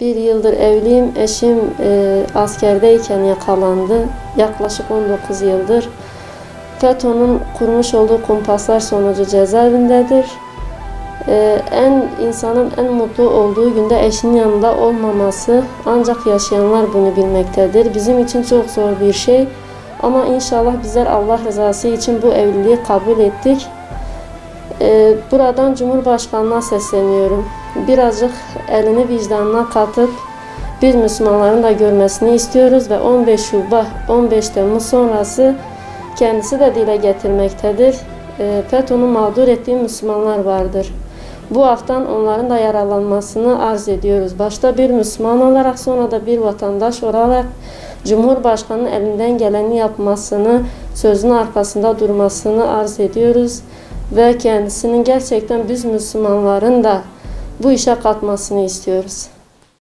Bir yıldır evliyim. Eşim askerdeyken yakalandı. Yaklaşık 19 yıldır. FETÖ'nün kurmuş olduğu kumpaslar sonucu cezaevindedir. İnsanın en mutlu olduğu günde eşinin yanında olmaması, ancak yaşayanlar bunu bilmektedir. Bizim için çok zor bir şey. Ama inşallah bizler Allah rızası için bu evliliği kabul ettik. Buradan Cumhurbaşkanı'na sesleniyorum. Birazcık elini vicdanına katıp biz Müslümanların da görmesini istiyoruz ve 15 Temmuz sonrası kendisi de dile getirmektedir. FETÖ'nün mağdur ettiği Müslümanlar vardır. Bu haftan onların da yaralanmasını arz ediyoruz. Başta bir Müslüman olarak, sonra da bir vatandaş olarak Cumhurbaşkanı'nın elinden geleni yapmasını, sözün arkasında durmasını arz ediyoruz. Ve kendisinin gerçekten biz Müslümanların da bu işe katmasını istiyoruz.